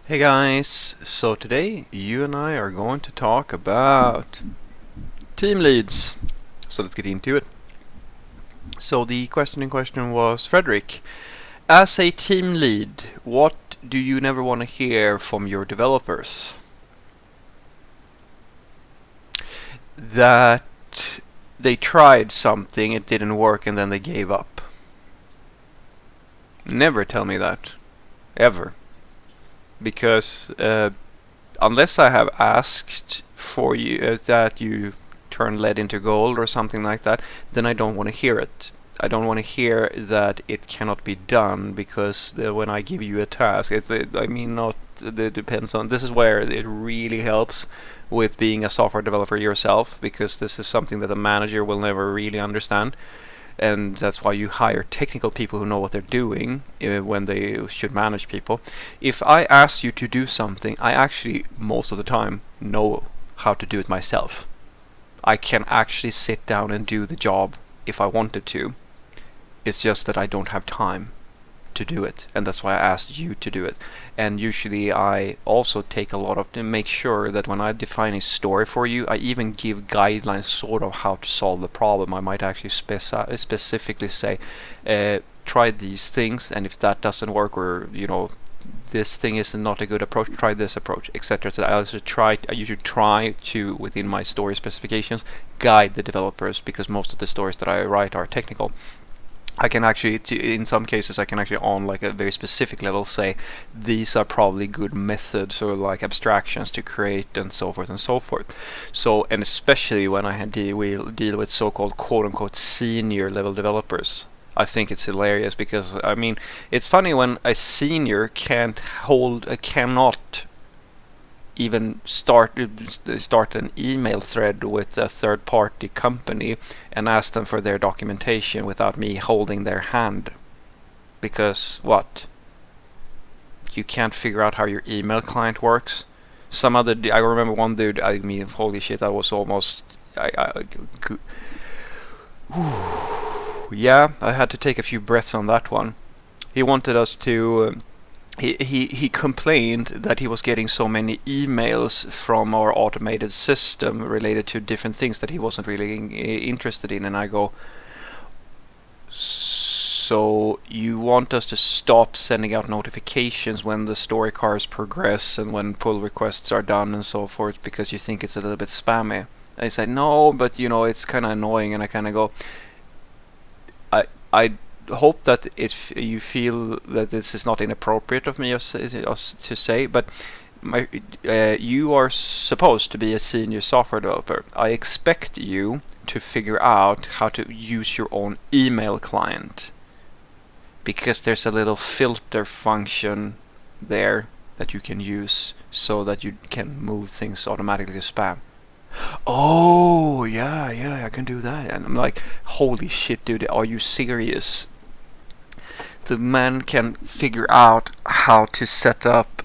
Hey guys, so today you and I are going to talk about team leads. So let's get into it. So the question in question was, Frederick, as a team lead, what do you never want to hear from your developers? That they tried something, it didn't work, and then they gave up. Never tell me that. Ever. Because unless I have asked for you that you turn lead into gold or something like that, then I don't want to hear it. I don't want to hear that it cannot be done because when I give you a task, I mean, not it depends on. This is where it really helps with being a software developer yourself, because this is something that a manager will never really understand, and that's why you hire technical people who know what they're doing when they should manage people. If I ask you to do something, I actually most of the time know how to do it myself. I can actually sit down and do the job if I wanted to. It's just that I don't have time to do it, and that's why I asked you to do it. And usually I also take a lot of to make sure that when I define a story for you, I even give guidelines sort of how to solve the problem. I might actually specifically say, try these things, and if that doesn't work, or this thing is not a good approach, try this approach, etc. So I usually try to, within my story specifications, guide the developers, because most of the stories that I write are technical. I can actually, in some cases, I can actually on like a very specific level say these are probably good methods or like abstractions to create and so forth and so forth. So, and especially when I we deal with so-called quote-unquote senior level developers, I think it's hilarious, because I mean it's funny when a senior cannot even start an email thread with a third party company and ask them for their documentation without me holding their hand. Because what? You can't figure out how your email client works? I remember one dude, I mean, holy shit, I was almost yeah, I had to take a few breaths on that one. He wanted us to he complained that he was getting so many emails from our automated system related to different things that he wasn't really interested in, and I go, so you want us to stop sending out notifications when the story cars progress and when pull requests are done and so forth, because you think it's a little bit spammy? And he said, no, but it's kind of annoying. And I kind of go, I hope that if you feel that this is not inappropriate of me to say, but you are supposed to be a senior software developer. I expect you to figure out how to use your own email client, because there's a little filter function there that you can use so that you can move things automatically to spam. Oh, yeah, I can do that. And I'm like, holy shit, dude, are you serious? The man can figure out how to set up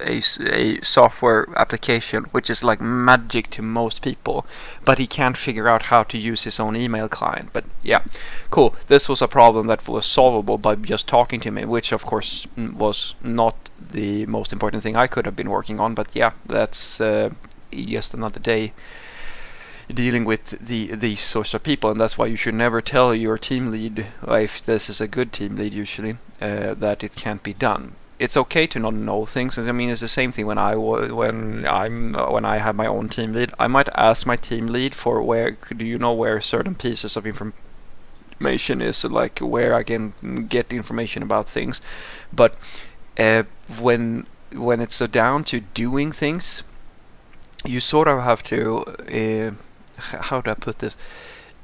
a software application, which is like magic to most people, but he can't figure out how to use his own email client. But yeah, cool. This was a problem that was solvable by just talking to me, which of course was not the most important thing I could have been working on. But yeah, that's just another day dealing with these sorts of people, and that's why you should never tell your team lead, if this is a good team lead usually, that it can't be done. It's okay to not know things. I mean, it's the same thing when I have my own team lead. I might ask my team lead for where certain pieces of information is, like where I can get information about things. But when it's so down to doing things, you sort of have to how do I put this?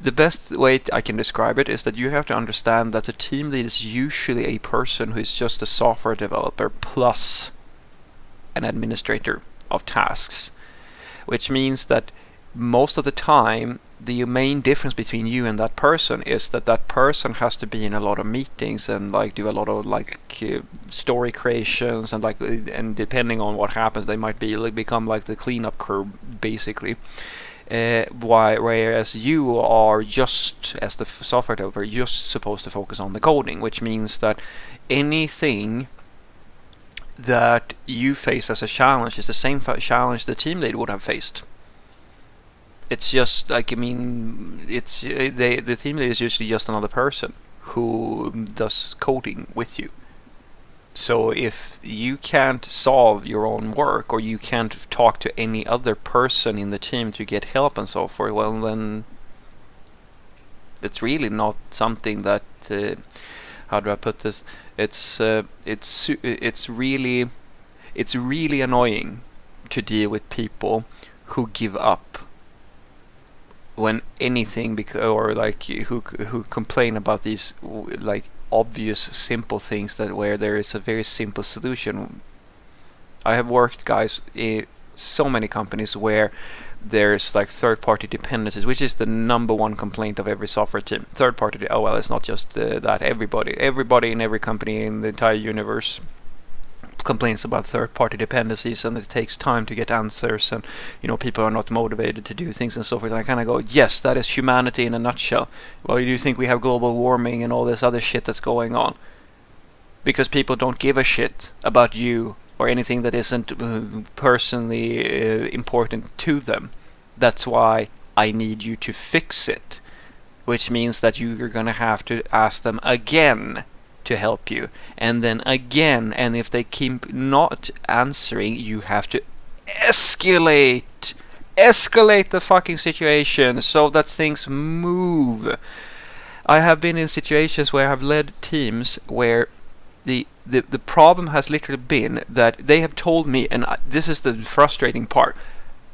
The best way I can describe it is that you have to understand that the team lead is usually a person who is just a software developer plus an administrator of tasks, which means that most of the time the main difference between you and that person is that that person has to be in a lot of meetings and like do a lot of like story creations, and depending on what happens, they might become like the cleanup crew basically. Whereas you are just, as the software developer, just supposed to focus on the coding, which means that anything that you face as a challenge is the same challenge the team lead would have faced. It's just like, I mean, the team lead is usually just another person who does coding with you. So if you can't solve your own work, or you can't talk to any other person in the team to get help and so forth, well, then it's really not something that, how do I put this? It's really annoying to deal with people who give up when anything, or like who complain about these like obvious simple things that where there is a very simple solution. I have worked, guys, in so many companies where there's like third-party dependencies, which is the number one complaint of every software team. Third-party, oh well, it's not just that. Everybody in every company in the entire universe complains about third-party dependencies, and it takes time to get answers, and people are not motivated to do things and so forth. And I kind of go, yes, that is humanity in a nutshell. Well, you do think we have global warming and all this other shit that's going on because people don't give a shit about you or anything that isn't personally important to them. That's why I need you to fix it, which means that you're going to have to ask them again to help you, and then again, and if they keep not answering, you have to escalate the fucking situation so that things move. I have been in situations where I have led teams where the problem has literally been that they have told me, and this is the frustrating part,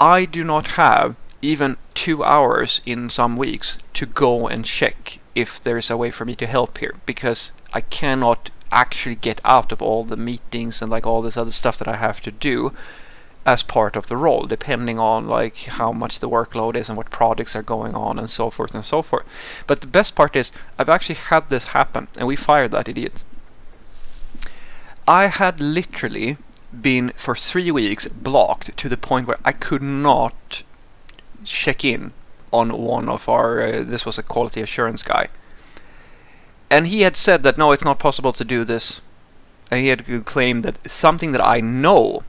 I do not have even 2 hours in some weeks to go and check if there is a way for me to help here, because I cannot actually get out of all the meetings and like all this other stuff that I have to do as part of the role, depending on like how much the workload is and what projects are going on and so forth and so forth. But the best part is I've actually had this happen, and we fired that idiot. I had literally been for 3 weeks blocked to the point where I could not check in on one of our, this was a quality assurance guy. And he had said that, no, it's not possible to do this. And he had claimed that something that I know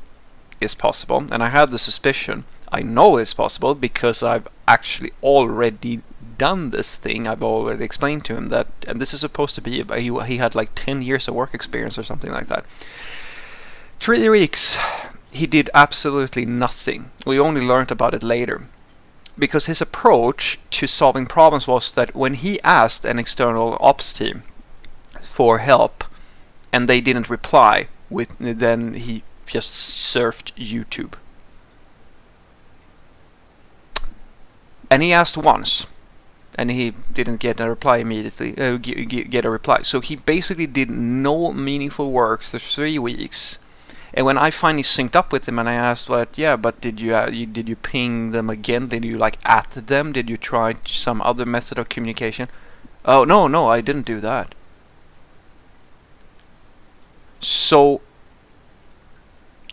is possible, and I had the suspicion I know is possible because I've actually already done this thing. I've already explained to him that, and this is supposed to be, he had like 10 years of work experience or something like that. 3 weeks, he did absolutely nothing. We only learned about it later. Because his approach to solving problems was that when he asked an external ops team for help and they didn't reply, then he just surfed YouTube. And he asked once, and he didn't get a reply immediately. Get a reply. So he basically did no meaningful work for 3 weeks. And when I finally synced up with him and I asked, but did you ping them again? Did you like at them? Did you try some other method of communication? Oh, no, I didn't do that. So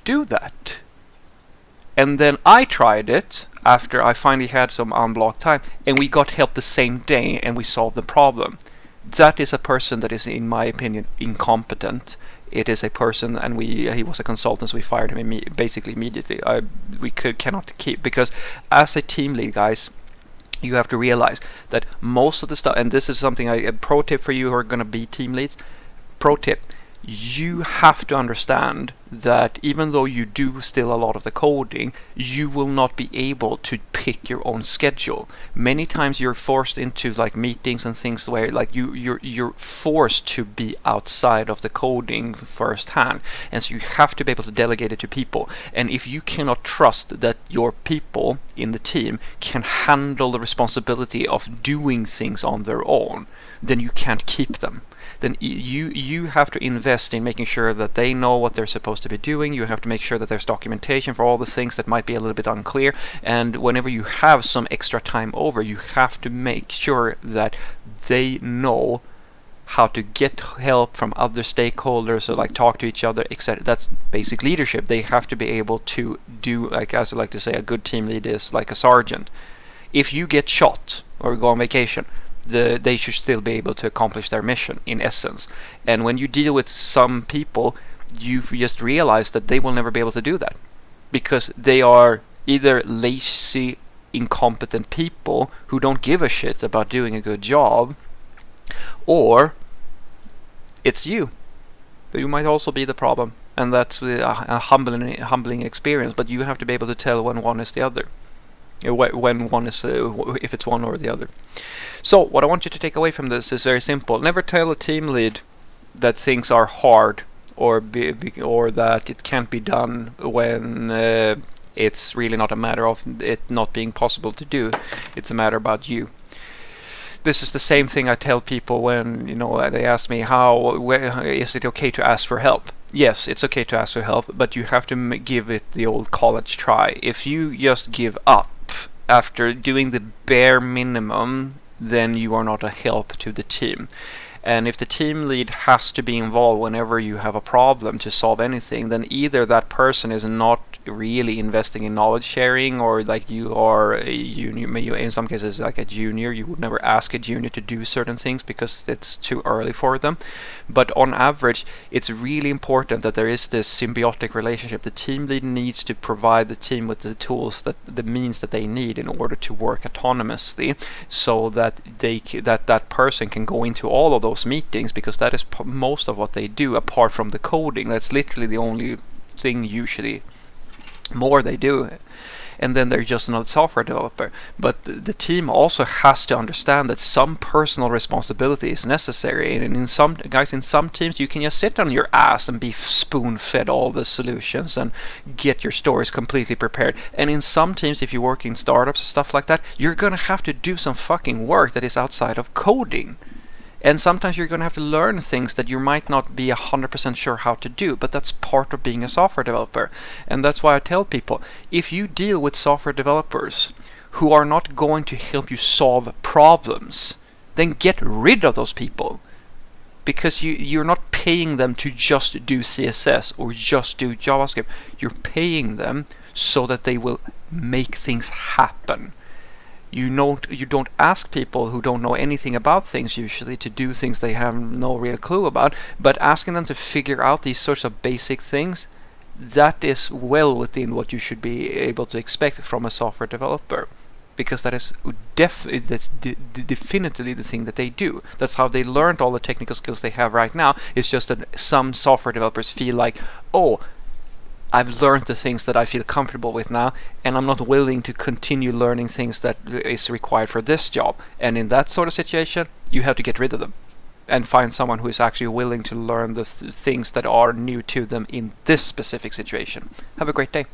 do that. And then I tried it after I finally had some unblocked time, and we got help the same day and we solved the problem. That is a person that is, in my opinion, incompetent. It is a person, and he was a consultant, so we fired him basically immediately. We cannot keep, because as a team lead, guys, you have to realize that most of the stuff, and this is something a pro tip for you who are going to be team leads. Pro tip: you have to understand that even though you do still a lot of the coding, you will not be able to pick your own schedule. Many times you're forced into like meetings and things where like you're forced to be outside of the coding firsthand, and so you have to be able to delegate it to people. And if you cannot trust that your people in the team can handle the responsibility of doing things on their own, then you can't keep them. Then you have to invest in making sure that they know what they're supposed to be doing. You have to make sure that there's documentation for all the things that might be a little bit unclear. And whenever you have some extra time over, you have to make sure that they know how to get help from other stakeholders, or like talk to each other, etc. That's basic leadership. They have to be able to do, like as I like to say, a good team lead is like a sergeant. If you get shot or go on vacation, they should still be able to accomplish their mission in essence. And when you deal with some people, you just realize that they will never be able to do that, because they are either lazy, incompetent people who don't give a shit about doing a good job, or it's you. You might also be the problem, and that's a humbling experience. But you have to be able to tell when one is the other, when one is if it's one or the other. So what I want you to take away from this is very simple. Never tell a team lead that things are hard or that it can't be done when it's really not a matter of it not being possible to do. It's a matter about you. This is the same thing I tell people when they ask me is it okay to ask for help. Yes, it's okay to ask for help, but you have to give it the old college try. If you just give up after doing the bare minimum, then you are not a help to the team. And if the team lead has to be involved whenever you have a problem to solve anything, then either that person is not really investing in knowledge sharing, or like you are a junior, in some cases like a junior, you would never ask a junior to do certain things because it's too early for them. But on average, it's really important that there is this symbiotic relationship. The team lead needs to provide the team with the tools, the means that they need in order to work autonomously, so that that person can go into all of those meetings, because that is most of what they do apart from the coding. That's literally the only thing usually more they do, and then they're just another software developer. But the team also has to understand that some personal responsibility is necessary, and in some teams you can just sit on your ass and be spoon-fed all the solutions and get your stories completely prepared. And in some teams, if you work in startups and stuff like that, you're gonna have to do some fucking work that is outside of coding. And sometimes you're going to have to learn things that you might not be 100% sure how to do, but that's part of being a software developer. And that's why I tell people, if you deal with software developers who are not going to help you solve problems, then get rid of those people. Because you're not paying them to just do CSS or just do JavaScript. You're paying them so that they will make things happen. You don't ask people who don't know anything about things usually to do things they have no real clue about, but asking them to figure out these sorts of basic things, that is well within what you should be able to expect from a software developer, because that is definitively the thing that they do. That's how they learned all the technical skills they have right now. It's just that some software developers feel like, oh, I've learned the things that I feel comfortable with now, and I'm not willing to continue learning things that is required for this job. And in that sort of situation, you have to get rid of them and find someone who is actually willing to learn the things that are new to them in this specific situation. Have a great day.